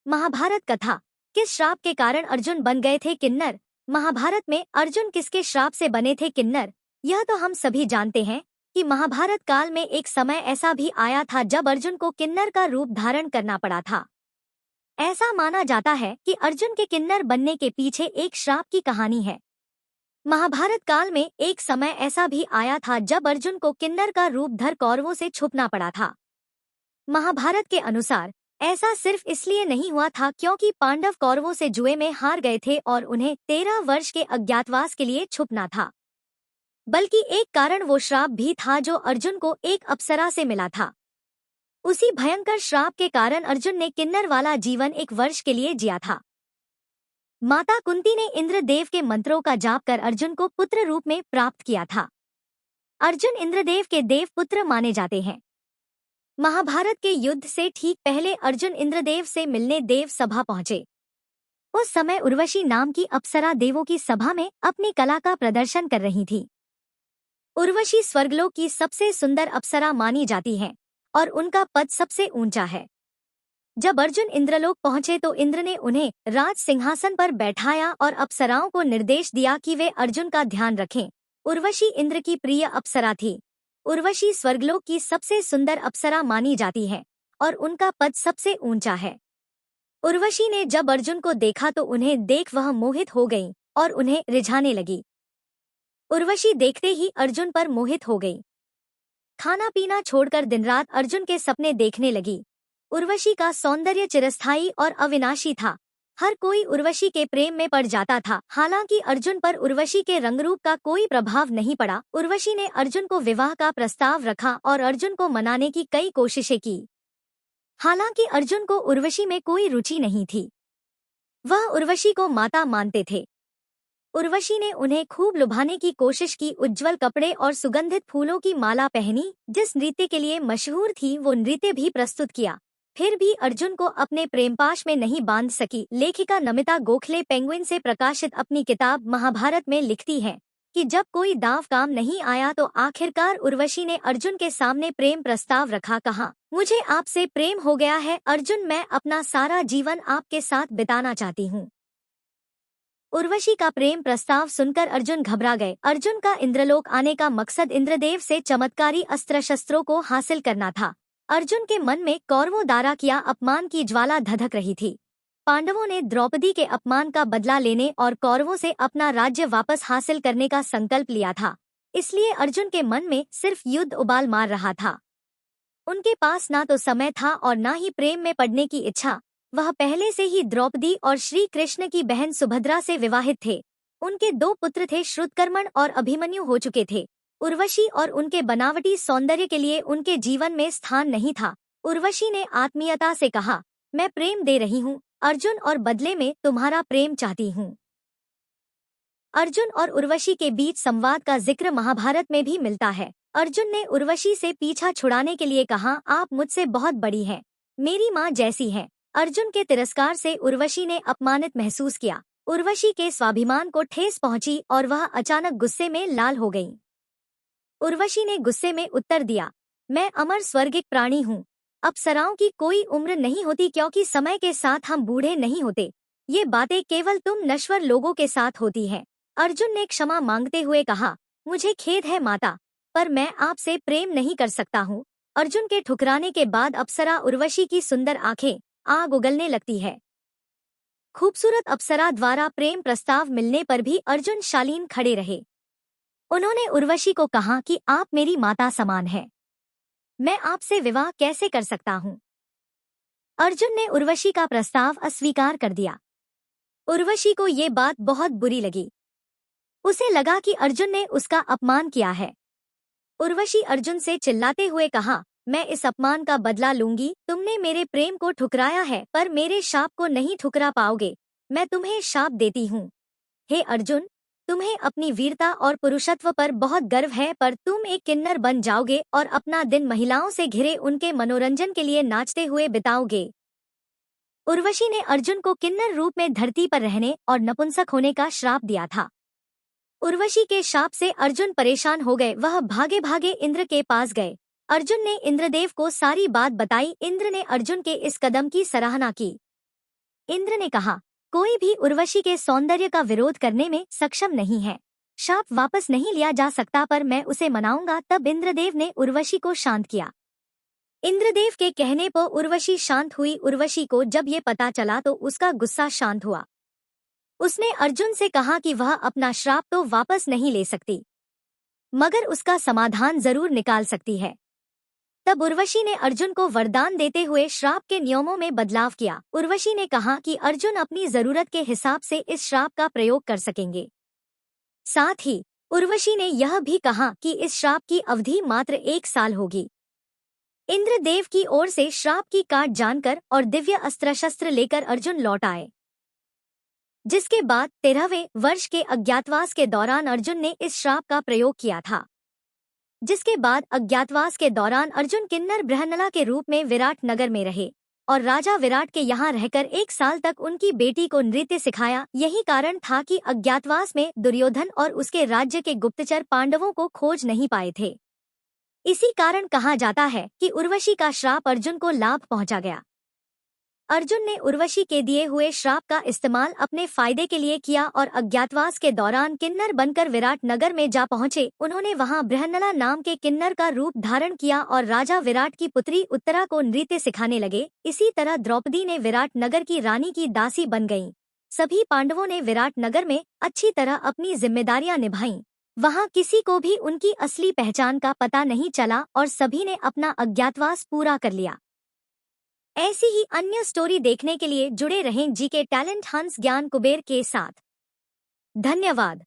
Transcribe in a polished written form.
महाभारत कथा। किस श्राप के कारण अर्जुन बन गए थे किन्नर? महाभारत में अर्जुन किसके श्राप से बने थे किन्नर? यह तो हम सभी जानते हैं कि महाभारत काल में एक समय ऐसा भी आया था जब अर्जुन को किन्नर का रूप धारण करना पड़ा था। ऐसा माना जाता है कि अर्जुन के किन्नर बनने के पीछे एक श्राप की कहानी है। महाभारत काल में एक समय ऐसा भी आया था जब अर्जुन को किन्नर का रूप धर कौरवों से छुपना पड़ा था। महाभारत के अनुसार ऐसा सिर्फ इसलिए नहीं हुआ था क्योंकि पांडव कौरवों से जुए में हार गए थे और उन्हें 13 वर्ष के अज्ञातवास के लिए छुपना था, बल्कि एक कारण वो श्राप भी था जो अर्जुन को एक अप्सरा से मिला था। उसी भयंकर श्राप के कारण अर्जुन ने किन्नर वाला जीवन 1 वर्ष के लिए जिया था। माता कुंती ने इंद्रदेव के मंत्रों का जाप कर अर्जुन को पुत्र रूप में प्राप्त किया था। अर्जुन इंद्रदेव के देव पुत्र माने जाते हैं। महाभारत के युद्ध से ठीक पहले अर्जुन इंद्रदेव से मिलने देव सभा पहुंचे। उस समय उर्वशी नाम की अप्सरा देवों की सभा में अपनी कला का प्रदर्शन कर रही थी। उर्वशी स्वर्गलोक की सबसे सुंदर अप्सरा मानी जाती है और उनका पद सबसे ऊंचा है। जब अर्जुन इंद्रलोक पहुंचे तो इंद्र ने उन्हें राज सिंहासन पर बैठाया और अप्सराओं को निर्देश दिया कि वे अर्जुन का ध्यान रखें। उर्वशी इंद्र की प्रिय अप्सरा थी। उर्वशी स्वर्गलोक की सबसे सुंदर अप्सरा मानी जाती है और उनका पद सबसे ऊंचा है। उर्वशी ने जब अर्जुन को देखा तो उन्हें देख वह मोहित हो गई और उन्हें रिझाने लगी। उर्वशी देखते ही अर्जुन पर मोहित हो गई। खाना पीना छोड़कर दिन रात अर्जुन के सपने देखने लगी। उर्वशी का सौंदर्य चिरस्थायी और अविनाशी था। हर कोई उर्वशी के प्रेम में पड़ जाता था। हालांकि अर्जुन पर उर्वशी के रंगरूप का कोई प्रभाव नहीं पड़ा। उर्वशी ने अर्जुन को विवाह का प्रस्ताव रखा और अर्जुन को मनाने की कई कोशिशें की। हालांकि अर्जुन को उर्वशी में कोई रुचि नहीं थी। वह उर्वशी को माता मानते थे। उर्वशी ने उन्हें खूब लुभाने की कोशिश की। उज्जवल कपड़े और सुगंधित फूलों की माला पहनी। जिस नृत्य के लिए मशहूर थी वो नृत्य भी प्रस्तुत किया। फिर भी अर्जुन को अपने प्रेमपाश में नहीं बांध सकी। लेखिका नमिता गोखले पेंगुइन से प्रकाशित अपनी किताब महाभारत में लिखती है कि जब कोई दांव काम नहीं आया तो आखिरकार उर्वशी ने अर्जुन के सामने प्रेम प्रस्ताव रखा। कहा, मुझे आपसे प्रेम हो गया है अर्जुन, मैं अपना सारा जीवन आपके साथ बिताना चाहती हूँ। उर्वशी का प्रेम प्रस्ताव सुनकर अर्जुन घबरा गए। अर्जुन का इंद्रलोक आने का मकसद इंद्रदेव से चमत्कारी अस्त्र शस्त्रों को हासिल करना था। अर्जुन के मन में कौरवों द्वारा किया अपमान की ज्वाला धधक रही थी। पांडवों ने द्रौपदी के अपमान का बदला लेने और कौरवों से अपना राज्य वापस हासिल करने का संकल्प लिया था। इसलिए अर्जुन के मन में सिर्फ युद्ध उबाल मार रहा था। उनके पास ना तो समय था और ना ही प्रेम में पड़ने की इच्छा। वह पहले से ही द्रौपदी और श्री कृष्ण की बहन सुभद्रा से विवाहित थे। उनके 2 पुत्र थे, श्रुतकर्मण और अभिमन्यु हो चुके थे। उर्वशी और उनके बनावटी सौंदर्य के लिए उनके जीवन में स्थान नहीं था। उर्वशी ने आत्मीयता से कहा, मैं प्रेम दे रही हूँ अर्जुन और बदले में तुम्हारा प्रेम चाहती हूँ। अर्जुन और उर्वशी के बीच संवाद का जिक्र महाभारत में भी मिलता है। अर्जुन ने उर्वशी से पीछा छुड़ाने के लिए कहा, आप मुझसे बहुत बड़ी हैं, मेरी माँ जैसी हैं। अर्जुन के तिरस्कार से उर्वशी ने अपमानित महसूस किया। उर्वशी के स्वाभिमान को ठेस पहुंची और वह अचानक गुस्से में लाल हो गई। उर्वशी ने गुस्से में उत्तर दिया, मैं अमर स्वर्गिक प्राणी हूँ। अप्सराओं की कोई उम्र नहीं होती क्योंकि समय के साथ हम बूढ़े नहीं होते। ये बातें केवल तुम नश्वर लोगों के साथ होती हैं। अर्जुन ने क्षमा मांगते हुए कहा, मुझे खेद है माता, पर मैं आपसे प्रेम नहीं कर सकता हूँ। अर्जुन के ठुकराने के बाद अप्सरा उर्वशी की सुंदर आंखें आग उगलने लगती है। खूबसूरत अप्सरा द्वारा प्रेम प्रस्ताव मिलने पर भी अर्जुन शालीन खड़े रहे। उन्होंने उर्वशी को कहा कि आप मेरी माता समान हैं, मैं आपसे विवाह कैसे कर सकता हूँ। अर्जुन ने उर्वशी का प्रस्ताव अस्वीकार कर दिया। उर्वशी को ये बात बहुत बुरी लगी। उसे लगा कि अर्जुन ने उसका अपमान किया है। उर्वशी अर्जुन से चिल्लाते हुए कहा, मैं इस अपमान का बदला लूंगी। तुमने मेरे प्रेम को ठुकराया है पर मेरे शाप को नहीं ठुकरा पाओगे। मैं तुम्हें शाप देती हूँ। हे अर्जुन, तुम्हें अपनी वीरता और पुरुषत्व पर बहुत गर्व है, पर तुम एक किन्नर बन जाओगे और अपना दिन महिलाओं से घिरे उनके मनोरंजन के लिए नाचते हुए बिताओगे। उर्वशी ने अर्जुन को किन्नर रूप में धरती पर रहने और नपुंसक होने का श्राप दिया था। उर्वशी के शाप से अर्जुन परेशान हो गए। वह भागे भागे इंद्र के पास गए। अर्जुन ने इंद्रदेव को सारी बात बताई। इंद्र ने अर्जुन के इस कदम की सराहना की। इंद्र ने कहा, कोई भी उर्वशी के सौंदर्य का विरोध करने में सक्षम नहीं है। शाप वापस नहीं लिया जा सकता, पर मैं उसे मनाऊंगा। तब इंद्रदेव ने उर्वशी को शांत किया। इंद्रदेव के कहने पर उर्वशी शांत हुई। उर्वशी को जब ये पता चला तो उसका गुस्सा शांत हुआ। उसने अर्जुन से कहा कि वह अपना श्राप तो वापस नहीं ले सकती, मगर उसका समाधान जरूर निकाल सकती है। तब उर्वशी ने अर्जुन को वरदान देते हुए श्राप के नियमों में बदलाव किया। उर्वशी ने कहा कि अर्जुन अपनी जरूरत के हिसाब से इस श्राप का प्रयोग कर सकेंगे। साथ ही उर्वशी ने यह भी कहा कि इस श्राप की अवधि मात्र 1 साल होगी। इंद्रदेव की ओर से श्राप की काट जानकर और दिव्य अस्त्र शस्त्र लेकर अर्जुन लौट आए। जिसके बाद 13वें वर्ष के अज्ञातवास के दौरान अर्जुन ने इस श्राप का प्रयोग किया था। जिसके बाद अज्ञातवास के दौरान अर्जुन किन्नर बृहन्नला के रूप में विराट नगर में रहे और राजा विराट के यहाँ रहकर 1 साल तक उनकी बेटी को नृत्य सिखाया। यही कारण था कि अज्ञातवास में दुर्योधन और उसके राज्य के गुप्तचर पांडवों को खोज नहीं पाए थे। इसी कारण कहा जाता है कि उर्वशी का श्राप अर्जुन को लाभ पहुंचा गया। अर्जुन ने उर्वशी के दिए हुए श्राप का इस्तेमाल अपने फायदे के लिए किया और अज्ञातवास के दौरान किन्नर बनकर विराट नगर में जा पहुंचे। उन्होंने वहां बृहन्नला नाम के किन्नर का रूप धारण किया और राजा विराट की पुत्री उत्तरा को नृत्य सिखाने लगे। इसी तरह द्रौपदी ने विराट नगर की रानी की दासी बन गईं। सभी पांडवों ने विराट नगर में अच्छी तरह अपनी जिम्मेदारियां निभाईं। वहां किसी को भी उनकी असली पहचान का पता नहीं चला और सभी ने अपना अज्ञातवास पूरा कर लिया। ऐसी ही अन्य स्टोरी देखने के लिए जुड़े रहें जीके टैलेंट हंट्स ज्ञान कुबेर के साथ। धन्यवाद।